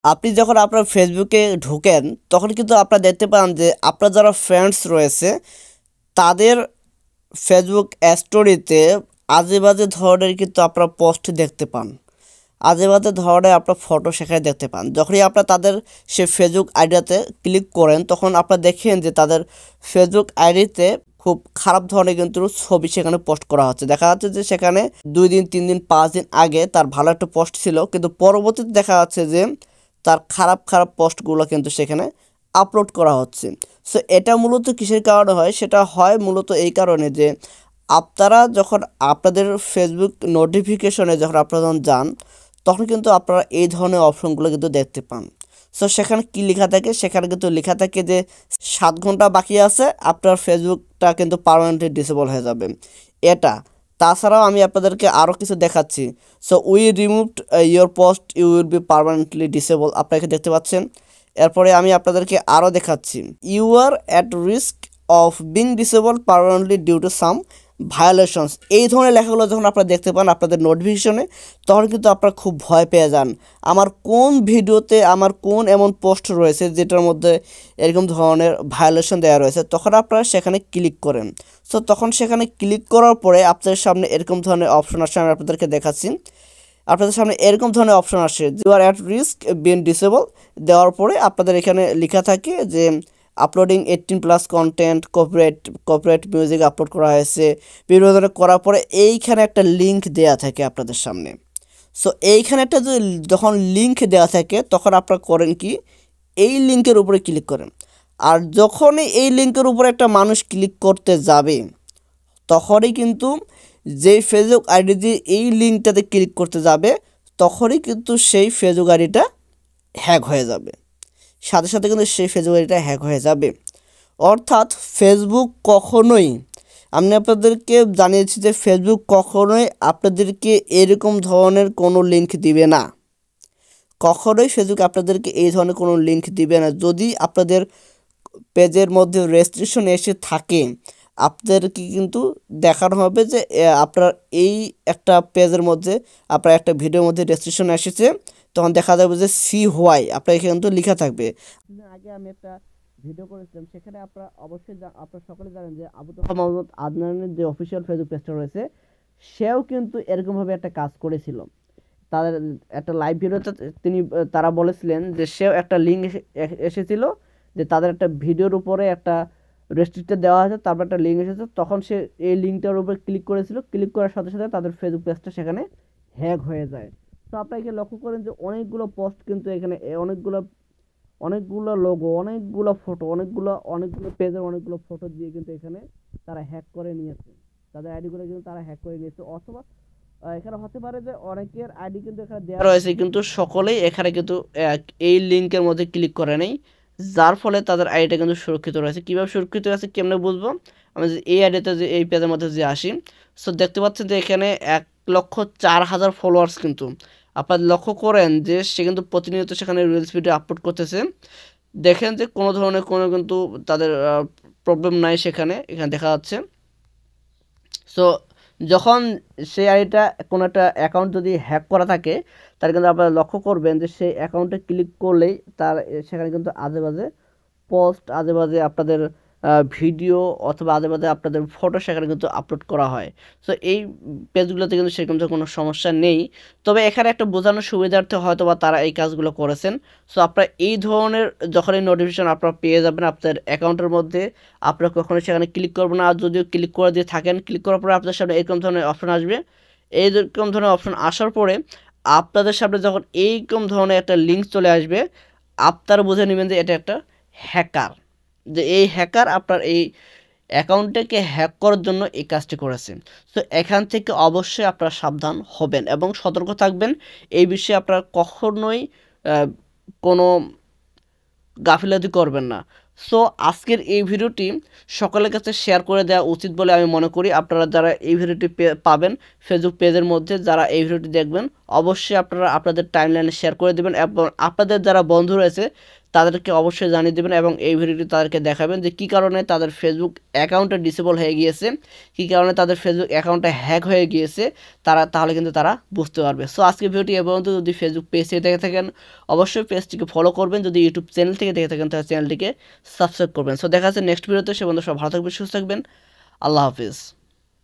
আপনি যখন আপনার ফেসবুকে ঢোকেন তখন কিন্তু আপনারা দেখতে পান যে আপনার যারা ফ্রেন্ডস রয়েছে তাদের ফেসবুক স্টোরিতে আজে বাজে ধরনের কিন্তু আপনারা পোস্ট দেখতে পান, আজে বাজে ধরনের আপনার ফটো সেখানে দেখতে পান। যখনই আপনার তাদের সে ফেসবুক আইডিতে ক্লিক করেন তখন আপনারা দেখেন যে তাদের ফেসবুক আইডিতে খুব খারাপ ধরনের কিন্তু ছবি সেখানে পোস্ট করা হচ্ছে। দেখা যাচ্ছে যে সেখানে 2 দিন 3 দিন 5 দিন আগে তার ভালো একটা পোস্ট ছিল, কিন্তু পরবর্তীতে দেখা যাচ্ছে যে তার খারাপ খারাপ পোস্টগুলো কিন্তু সেখানে আপলোড করা হচ্ছে। সো এটা মূলত কিসের কারণে হয়? সেটা হয় মূলত এই কারণে যে আপনারা যখন আপনাদের ফেসবুক নোটিফিকেশনে যখন আপনারা যখন যান তখন কিন্তু আপনারা এই ধরনের অপশনগুলো কিন্তু দেখতে পান। সো সেখানে কি লেখা থাকে? সেখানে কিন্তু লেখা থাকে যে 7 ঘন্টা বাকি আছে, আপনার ফেসবুকটা কিন্তু পার্মানেন্টলি ডিসেবল হয়ে যাবে। এটা তাছাড়াও আমি আপনাদেরকে আরও কিছু দেখাচ্ছি। So we removed your post, you will be permanently disable, আপনাকে দেখতে পাচ্ছেন। এরপরে আমি আপনাদেরকে আরও দেখাচ্ছি, you are at risk of being disable permanently due to some violations. এই ধরনের লেখাগুলো যখন আপনারা দেখতে পান আপনাদের নোটিফিকেশনে তখন কিন্তু আপনারা খুব ভয় পেয়ে যান, আমার কোন ভিডিওতে আমার কোন এমন পোস্ট রয়েছে যেটার মধ্যে এরকম ধরনের ভায়োলেশন দেওয়া রয়েছে। তখন আপনারা সেখানে ক্লিক করেন। সো তখন সেখানে ক্লিক করার পরে আপনাদের সামনে এরকম ধরনের অপশন আসে, আমি আপনাদেরকে দেখাচ্ছি। আপনাদের সামনে এরকম ধরনের অপশন আসে, you are at risk being disable, দেওয়ার পরে আপনাদের এখানে লেখা থাকে যে uploading 18+ content, copyright music upload করা হয়েছে, বিভিন্ন ধরনের করার পরে এইখানে একটা লিঙ্ক দেওয়া থাকে আপনাদের সামনে। সো এইখানে একটা যদি যখন লিঙ্ক দেওয়া থাকে তখন আপনারা করেন কি, এই লিঙ্কের উপরে ক্লিক করেন। আর যখনই এই লিঙ্কের উপরে একটা মানুষ ক্লিক করতে যাবে তখনই কিন্তু যেই ফেসবুক আইডি দিয়ে এই লিঙ্কটাতে ক্লিক করতে যাবে তখনই কিন্তু সেই ফেসবুক আইডিটা হ্যাক হয়ে যাবে, সাথে সাথে কিন্তু সেই ফেসবুক আইডিটা হ্যাক হয়ে যাবে। অর্থাৎ ফেসবুক কখনোই, আমি আপনাদেরকে জানিয়েছি যে ফেসবুক কখনোই আপনাদেরকে এরকম ধরনের কোনো লিঙ্ক দিবে না, কখনোই ফেসবুক আপনাদেরকে এই ধরনের কোনো লিঙ্ক দিবে না। যদি আপনাদের পেজের মধ্যে রেস্ট্রিকশন এসে থাকে আপনাদেরকে কিন্তু দেখানো হবে যে আপনার এই একটা পেজের মধ্যে আপনার একটা ভিডিওর মধ্যে রেস্ট্রিকশন এসেছে, তখন দেখা যাবে যে সি হোয়াই আপনার এখানে কিন্তু লেখা থাকবে। আগে আমি একটা ভিডিও করেছিলাম সেখানে আপনারা অবশ্যই আপনারা সকলে জানেন যে আবু তোহা মোহাম্মদ আদনানের যে অফিসিয়াল ফেসবুক পেজটা রয়েছে সেও কিন্তু এরকমভাবে একটা কাজ করেছিল। তাদের একটা লাইভ ভিডিওতে তারা বলেছিলেন যে সেও একটা লিঙ্ক এসেছিল যে তাদের একটা ভিডিওর উপরে একটা রেস্ট্রিক্টেড দেওয়া আছে, তারপর একটা লিঙ্ক এসেছে, তখন সে এই লিঙ্কটার উপরে ক্লিক করেছিল, ক্লিক করার সাথে সাথে তাদের ফেসবুক পেজটা সেখানে হ্যাক হয়ে যায়। তো আপনারা এখানে লক্ষ্য করেন যে অনেকগুলো পোস্ট কিন্তু এখানে অনেকগুলো লোগো, অনেকগুলো ফটো, অনেকগুলো পেজের অনেকগুলো ফটো দিয়ে কিন্তু এখানে তারা হ্যাক করে নিয়েছে, তাদের আইডিগুলো কিন্তু তারা হ্যাক করে নিয়েছে। অথবা এখানে হতে পারে যে অনেকের আইডি কিন্তু এখানে দেওয়া রয়েছে কিন্তু সকলেই এখানে কিন্তু এই লিঙ্কের মধ্যে ক্লিক করে নেই, যার ফলে তাদের আইডিটা কিন্তু সুরক্ষিত রয়েছে। কীভাবে সুরক্ষিত আছে কেমনে বুঝবো? আমি যে এই আইডিতে যে এই পেজের মধ্যে যে আসি, সো দেখতে পাচ্ছেন যে এখানে 1,04,000 ফলোয়ার্স কিন্তু। আপনারা লক্ষ্য করেন যে সে কিন্তু প্রতিনিয়ত সেখানে রিলস ভিডিও আপলোড করতেছে, দেখেন যে কোনো ধরনের কোনো কিন্তু তাদের প্রবলেম নাই সেখানে, এখানে দেখা যাচ্ছে। সো যখন সেই আইডিটা কোনো একটা অ্যাকাউন্ট যদি হ্যাক করা থাকে তাহলে কিন্তু আপনারা লক্ষ্য করবেন যে সেই অ্যাকাউন্টে ক্লিক করলেই তার সেখানে কিন্তু আজে বাজে পোস্ট, আজে বাজে আপনাদের ভিডিও অথবা আজে বাজে আপনাদের ফটো সেখানে কিন্তু আপলোড করা হয়। সো এই পেজগুলোতে কিন্তু সেরকম তো কোনো সমস্যা নেই, তবে এখানে একটা বোঝানোর সুবিধার্থে হয়তো বা তারা এই কাজগুলো করেছেন। সো আপনারা এই ধরনের যখন এই নোটিফিকেশন আপনারা পেয়ে যাবেন আপনার অ্যাকাউন্টের মধ্যে, আপনারা কখনো সেখানে ক্লিক করবেন না। আর যদিও ক্লিক করে দিয়ে থাকেন, ক্লিক করার পরে আপনাদের সামনে এরকম ধরনের অপশন আসবে। এইরকম ধরনের অপশন আসার পরে আপনাদের সামনে যখন এইরকম ধরনের একটা লিঙ্ক চলে আসবে আপনারা বুঝে নেবেন যে এটা একটা হ্যাকার, যে এই হ্যাকার আপনার এই অ্যাকাউন্টটাকে হ্যাক করার জন্য এই কাজটি করেছে। তো এখান থেকে অবশ্যই আপনারা সাবধান হবেন এবং সতর্ক থাকবেন, এই বিষয়ে আপনারা কখনোই কোনো গাফিলতি করবেন না। সো আজকের এই ভিডিওটি সকলের কাছে শেয়ার করে দেওয়া উচিত বলে আমি মনে করি। আপনারা যারা এই ভিডিওটি পাবেন ফেসবুক পেজের মধ্যে, যারা এই ভিডিওটি দেখবেন অবশ্যই আপনারা আপনাদের টাইমলাইনে শেয়ার করে দেবেন এবং আপনাদের যারা বন্ধু রয়েছে তাদেরকে অবশ্যই জানিয়ে দেবেন এবং এই ভিডিওটি তাদেরকে দেখাবেন যে কী কারণে তাদের ফেসবুক অ্যাকাউন্টটা ডিসেবল হয়ে গিয়েছে, কী কারণে তাদের ফেসবুক অ্যাকাউন্টটা হ্যাক হয়ে গিয়েছে, তাহলে কিন্তু তারা বুঝতে পারবে। সো আজকে ভিডিওটি এ পর্যন্ত। যদি ফেসবুক পেজ থেকে দেখে থাকেন অবশ্যই পেজটিকে ফলো করবেন, যদি ইউটিউব চ্যানেল থেকে দেখে থাকেন তাহলে চ্যানেলটিকে সাবস্ক্রাইব করবেন। সো দেখা যাচ্ছে নেক্সট ভিডিওতে। সে বন্ধু সব ভালো থাকবেন, সুস্থ থাকবেন। আল্লাহ হাফিজ।